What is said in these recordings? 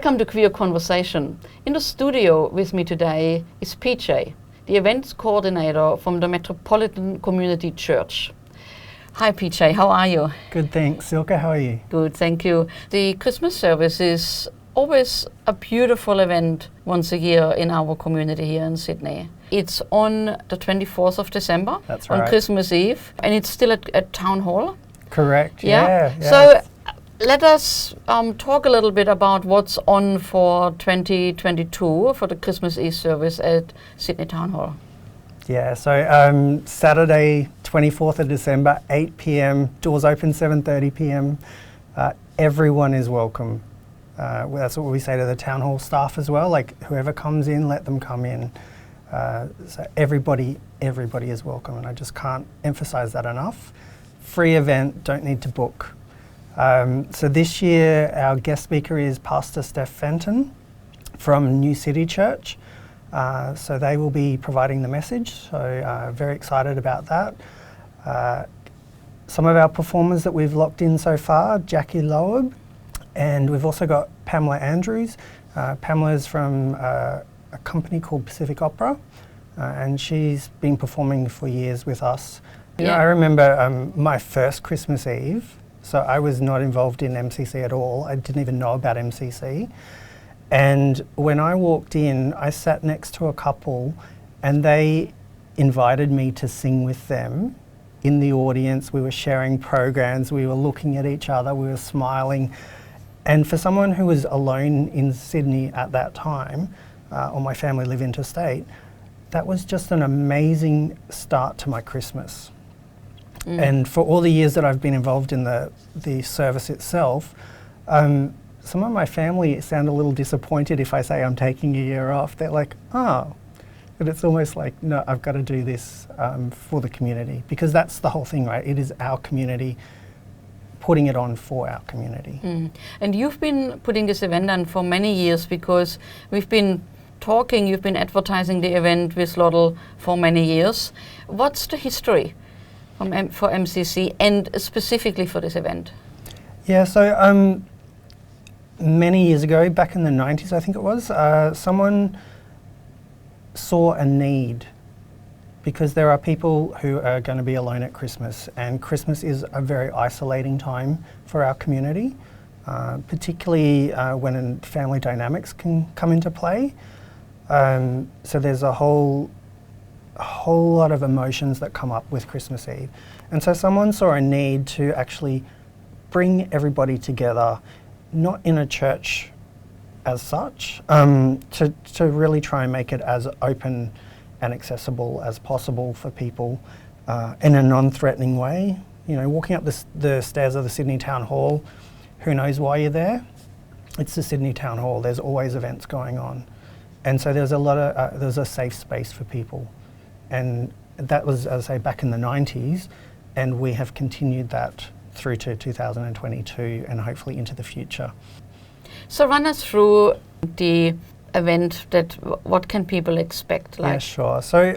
Welcome to Queer Conversation. In the studio with me today is PJ, the events coordinator from the Metropolitan Community Church. Hi PJ, how are you? Good, thanks. Silke, how are you? Good, thank you. The Christmas service is always a beautiful event once a year in our community here in Sydney. It's on the 24th of December. That's right. On Christmas Eve, and it's still at Town Hall. Correct, yeah. So let us talk a little bit about what's on for 2022 for the Christmas Eve service at Sydney Town Hall. Yeah, so Saturday, 24th of December, 8 p.m, doors open 7:30 p.m. Everyone is welcome. That's what we say to the Town Hall staff as well, like whoever comes in, let them come in. So everybody is welcome, and I just can't emphasize that enough. Free event, don't need to book. So this year our guest speaker is Pastor Steph Fenton from New City Church. So they will be providing the message, so very excited about that. Some of our performers that we've locked in so far, Jackie Loeb, and we've also got Pamela Andrews. Pamela's from a company called Pacific Opera, and she's been performing for years with us. You know, I remember my first Christmas Eve, so I was not involved in MCC at all. I didn't even know about MCC. And when I walked in, I sat next to a couple and they invited me to sing with them in the audience. We were sharing programs, we were looking at each other, we were smiling. And for someone who was alone in Sydney at that time, or my family live interstate, that was just an amazing start to my Christmas. And for all the years that I've been involved in the service itself, some of my family sound a little disappointed if I say I'm taking a year off. They're like, oh, but it's almost like, no, I've got to do this for the community, because that's the whole thing, right? It is our community, putting it on for our community. And you've been putting this event on for many years, because we've been talking, you've been advertising the event with LOTL for many years. What's the history for MCC and specifically for this event? Yeah, so many years ago, back in the 90s I think it was, someone saw a need, because there are people who are going to be alone at Christmas, and Christmas is a very isolating time for our community, particularly when family dynamics can come into play. So there's a whole lot of emotions that come up with Christmas Eve. And so someone saw a need to actually bring everybody together, not in a church as such, to really try and make it as open and accessible as possible for people in a non-threatening way. You know, walking up the stairs of the Sydney Town Hall, who knows why you're there? It's the Sydney Town Hall, there's always events going on. And so there's a safe space for people. And that was, as I say, back in the 90s, and we have continued that through to 2022 and hopefully into the future. So run us through the event, what can people expect? Yeah, sure. So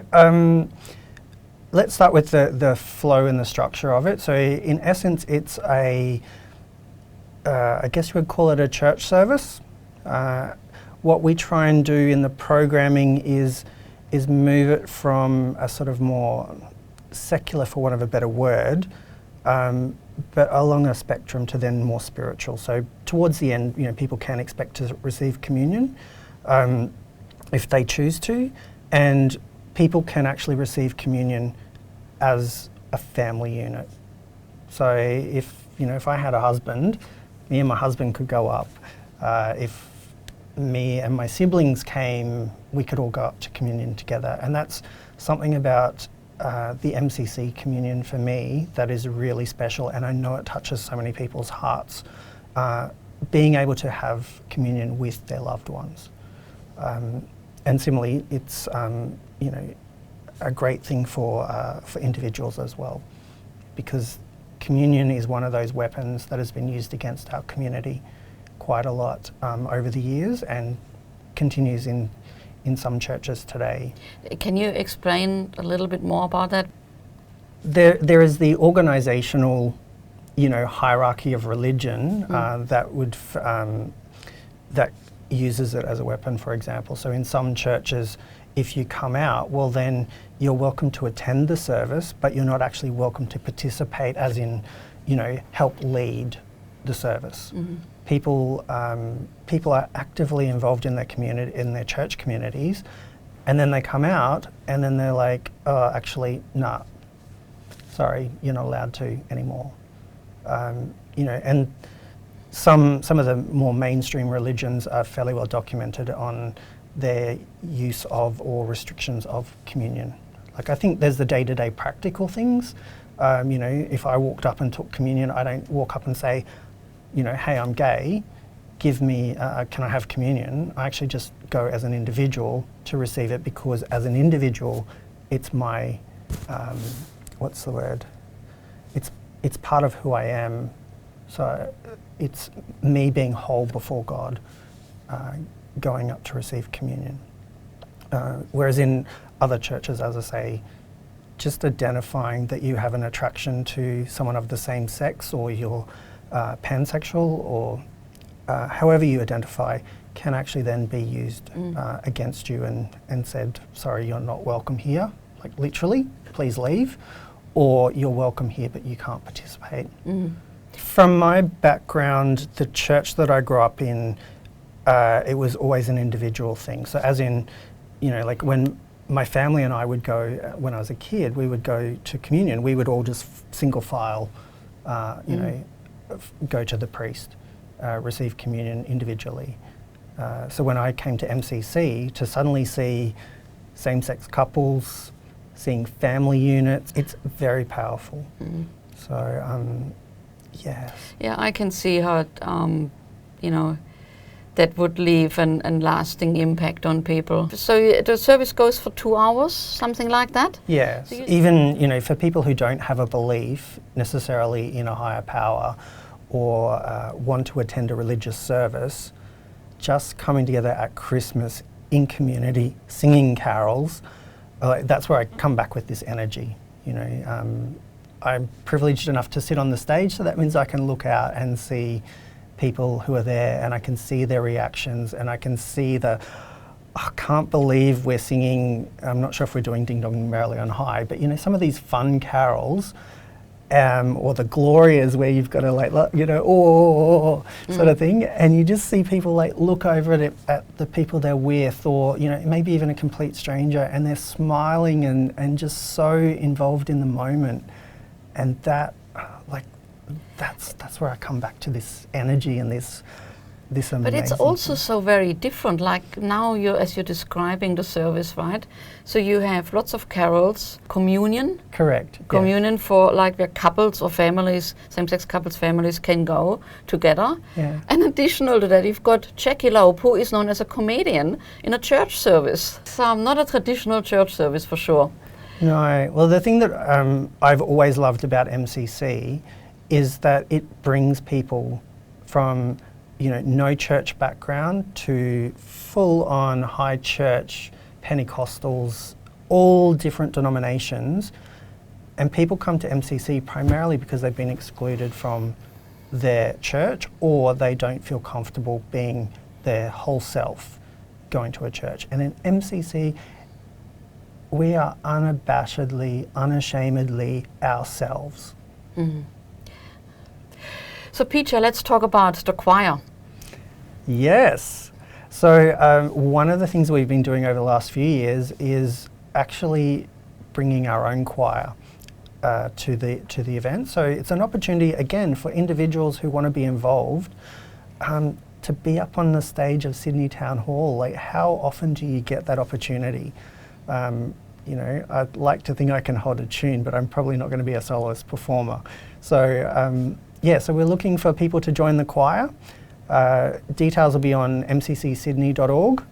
let's start with the flow and the structure of it. So in essence, it's I guess you would call it a church service. What we try and do in the programming is move it from a sort of more secular, for want of a better word, but along a spectrum to then more spiritual. So towards the end, you know, people can expect to receive communion if they choose to, and people can actually receive communion as a family unit. So if I had a husband, me and my husband could go up. If me and my siblings came, we could all go up to communion together. And that's something about the MCC communion for me that is really special, and I know it touches so many people's hearts, being able to have communion with their loved ones. And similarly, it's a great thing for individuals as well, because communion is one of those weapons that has been used against our community quite a lot over the years, and continues in some churches today. Can you explain a little bit more about that? There is the organisational, hierarchy of religion that uses it as a weapon, for example. So in some churches, if you come out, well then you're welcome to attend the service, but you're not actually welcome to participate, as in, help lead the service. Mm-hmm. People are actively involved in their community, in their church communities, and then they come out and then they're like, oh, actually, nah, sorry, you're not allowed to anymore. And some of the more mainstream religions are fairly well documented on their use of or restrictions of communion. Like, I think there's the day-to-day practical things. If I walked up and took communion, I don't walk up and say, hey, I'm gay, give me, can I have communion? I actually just go as an individual to receive it, because as an individual, it's my, what's the word? It's part of who I am. So it's me being whole before God, going up to receive communion. Whereas in other churches, as I say, just identifying that you have an attraction to someone of the same sex, or you're pansexual, or however you identify, can actually then be used against you and said, sorry, you're not welcome here, like literally, please leave, or you're welcome here but you can't participate. From my background, the church that I grew up in, it was always an individual thing. So as in, like when my family and I would go, when I was a kid, we would go to communion, we would all just single file, go to the priest, receive communion individually. So when I came to MCC, to suddenly see same-sex couples, seeing family units, it's very powerful. So, yeah. Yeah, I can see how it, that would leave an lasting impact on people. So the service goes for 2 hours, something like that? Yes. So even, for people who don't have a belief necessarily in a higher power, or want to attend a religious service, just coming together at Christmas in community, singing carols, that's where I come back with this energy. I'm privileged enough to sit on the stage, so that means I can look out and see people who are there, and I can see their reactions, and I can see I can't believe we're singing, I'm not sure if we're doing Ding Dong Merrily on High, but some of these fun carols, or the Glorias where you've got to sort of thing, and you just see people look over at the people they're with, or maybe even a complete stranger, and they're smiling and just so involved in the moment, and that that's where I come back to this energy and this amazing. But it's also so very different. Like now, as you're describing the service, right? So you have lots of carols, communion. Correct. Communion for where couples or families, same-sex couples, families can go together. Yeah. And additional to that, you've got Jackie Loeb, who is known as a comedian in a church service. So not a traditional church service for sure. No. Well, the thing that I've always loved about MCC is that it brings people from no church background to full-on high church, Pentecostals, all different denominations, and people come to MCC primarily because they've been excluded from their church, or they don't feel comfortable being their whole self going to a church. And in MCC, we are unabashedly, unashamedly ourselves. Mm-hmm. So Peter, let's talk about the choir. Yes. So one of the things we've been doing over the last few years is actually bringing our own choir to the event. So it's an opportunity, again, for individuals who want to be involved to be up on the stage of Sydney Town Hall. How often do you get that opportunity? I'd like to think I can hold a tune, but I'm probably not going to be a soloist performer. So so we're looking for people to join the choir. Details will be on mccsydney.org,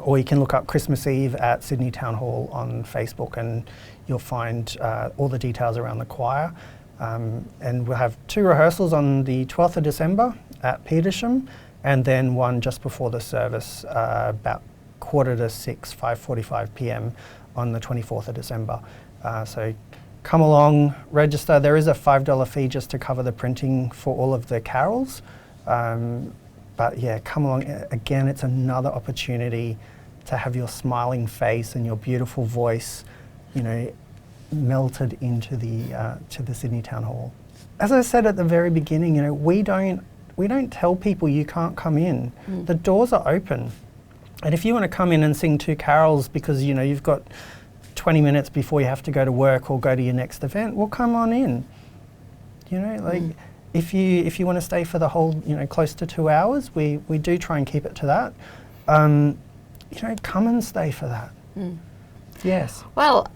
or you can look up Christmas Eve at Sydney Town Hall on Facebook, and you'll find all the details around the choir. And we'll have 2 rehearsals on the 12th of December at Petersham, and then one just before the service, about 5:45, 5:45 p.m. on the 24th of December. So come along, register. There is a $5 fee just to cover the printing for all of the carols. But yeah, come along. Again, it's another opportunity to have your smiling face and your beautiful voice, melted into the Sydney Town Hall. As I said at the very beginning, we don't tell people you can't come in. The doors are open. And if you want to come in and sing 2 carols because you've got 20 minutes before you have to go to work or go to your next event, well, come on in. If you want to stay for the whole, close to 2 hours, we do try and keep it to that. Come and stay for that. Yes. Well,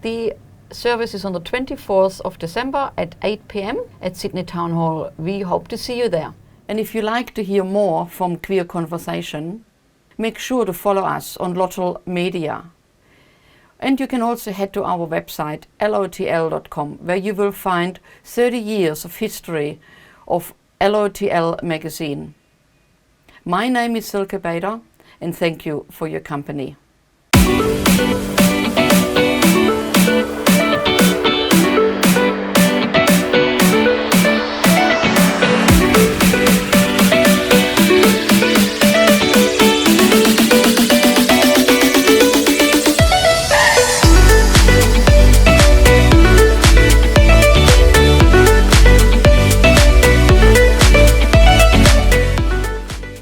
the service is on the 24th of December at 8 p.m. at Sydney Town Hall. We hope to see you there. And if you like to hear more from Queer Conversation, make sure to follow us on LOTL Media. And you can also head to our website, LOTL.com, where you will find 30 years of history of LOTL magazine. My name is Silke Bader, and thank you for your company.